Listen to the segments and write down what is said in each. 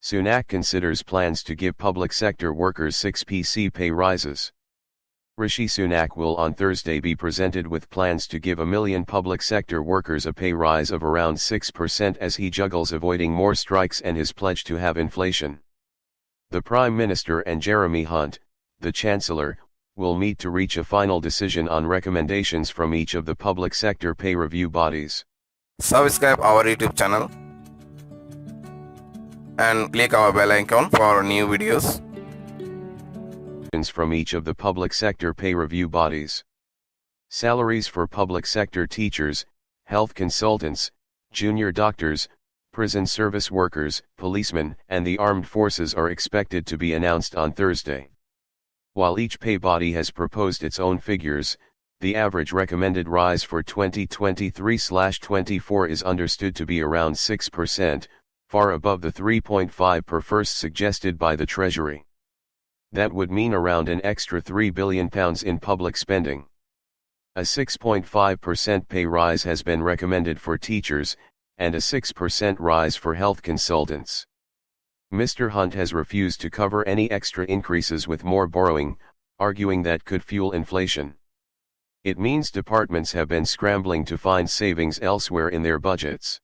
Sunak considers plans to give public sector workers 6% pay rises. Rishi Sunak will on Thursday be presented with plans to give 1 million public sector workers a pay rise of around 6% as he juggles avoiding more strikes and his pledge to have inflation. The Prime Minister and Jeremy Hunt, the Chancellor, will meet to reach a final decision on recommendations from each of the public sector pay review bodies. Subscribe our YouTube channel and click our bell icon for new videos. From each of the public sector pay review bodies. Salaries for public sector teachers, health consultants, junior doctors, prison service workers, policemen, and the armed forces are expected to be announced on Thursday. While each pay body has proposed its own figures, the average recommended rise for 2023/24 is understood to be around 6%, far above the 3.5% per first suggested by the Treasury. That would mean around an extra £3 billion in public spending. A 6.5% pay rise has been recommended for teachers, and a 6% rise for health consultants. Mr. Hunt has refused to cover any extra increases with more borrowing, arguing that could fuel inflation. It means departments have been scrambling to find savings elsewhere in their budgets.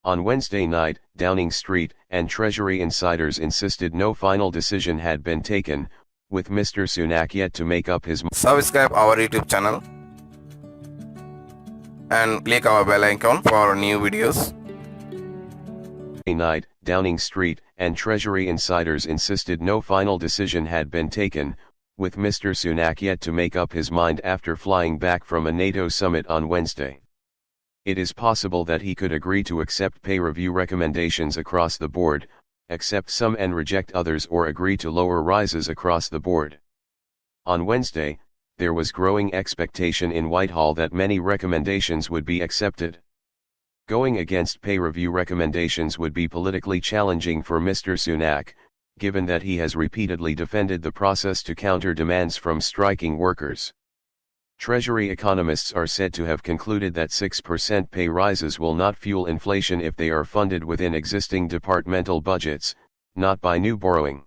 On Wednesday night, Downing Street and Treasury insiders insisted no final decision had been taken, with Mr. Sunak yet to make up his mind. Subscribe our YouTube channel and click our bell icon for new videos. Night, Downing Street and Treasury insiders insisted no final decision had been taken, with Mr. Sunak yet to make up his mind after flying back from a NATO summit on Wednesday. It is possible that he could agree to accept pay review recommendations across the board, accept some and reject others, or agree to lower rises across the board. On Wednesday, there was growing expectation in Whitehall that many recommendations would be accepted. Going against pay review recommendations would be politically challenging for Mr. Sunak, given that he has repeatedly defended the process to counter demands from striking workers. Treasury economists are said to have concluded that 6% pay rises will not fuel inflation if they are funded within existing departmental budgets, not by new borrowing.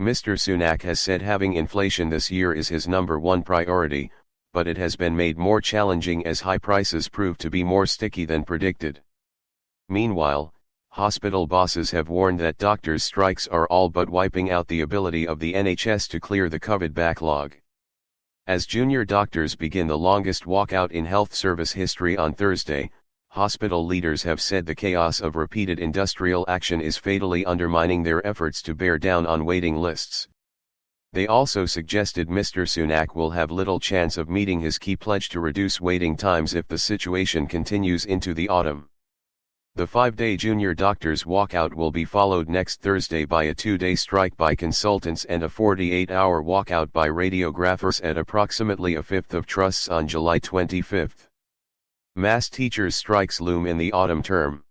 Mr. Sunak has said having inflation this year is his number one priority, but it has been made more challenging as high prices prove to be more sticky than predicted. Meanwhile, hospital bosses have warned that doctors' strikes are all but wiping out the ability of the NHS to clear the COVID backlog. As junior doctors begin the longest walkout in health service history on Thursday, hospital leaders have said the chaos of repeated industrial action is fatally undermining their efforts to bear down on waiting lists. They also suggested Mr. Sunak will have little chance of meeting his key pledge to reduce waiting times if the situation continues into the autumn. The 5-day junior doctors' walkout will be followed next Thursday by a 2-day strike by consultants and a 48-hour walkout by radiographers at approximately a fifth of trusts on July 25. Mass teachers' strikes loom in the autumn term.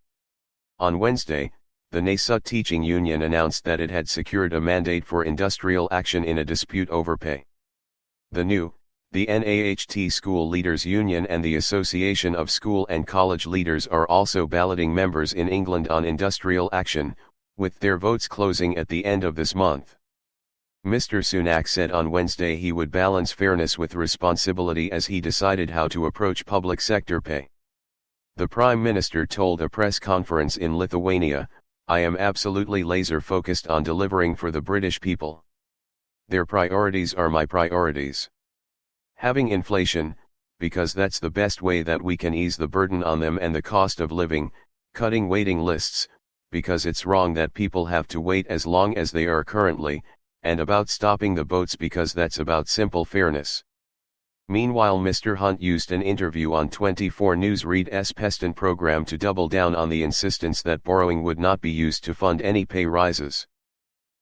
On Wednesday, the NASUT teaching union announced that it had secured a mandate for industrial action in a dispute over pay. The NAHT School Leaders Union and the Association of School and College Leaders are also balloting members in England on industrial action, with their votes closing at the end of this month. Mr. Sunak said on Wednesday he would balance fairness with responsibility as he decided how to approach public sector pay. The Prime Minister told a press conference in Lithuania, "I am absolutely laser-focused on delivering for the British people. Their priorities are my priorities. Having inflation, because that's the best way that we can ease the burden on them and the cost of living, cutting waiting lists, because it's wrong that people have to wait as long as they are currently, and about stopping the boats because that's about simple fairness." Meanwhile, Mr. Hunt used an interview on 24 News Read's Peston program to double down on the insistence that borrowing would not be used to fund any pay rises.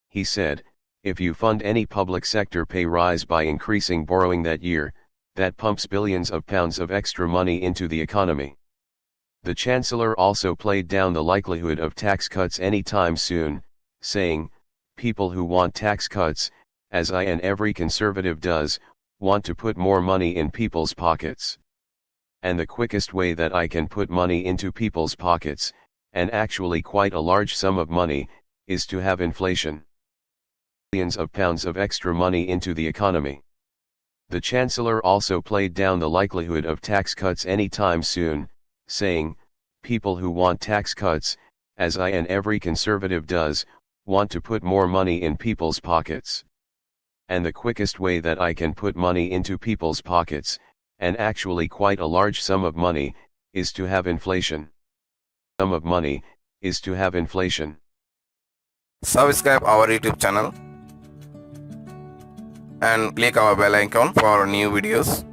He said, "If you fund any public sector pay rise by increasing borrowing that year, that pumps billions of pounds of extra money into the economy." The Chancellor also played down the likelihood of tax cuts any time soon, saying, "People who want tax cuts, as I and every Conservative does, want to put more money in people's pockets. And the quickest way that I can put money into people's pockets, and actually quite a large sum of money, is to have inflation. Billions of pounds of extra money into the economy. The Chancellor also played down the likelihood of tax cuts any time soon, saying, people who want tax cuts, as I and every conservative does, want to put more money in people's pockets. And the quickest way that I can put money into people's pockets, and actually quite a large sum of money, is to have inflation. Sum of money, is to have inflation. Subscribe our YouTube channel and click our bell icon for new videos.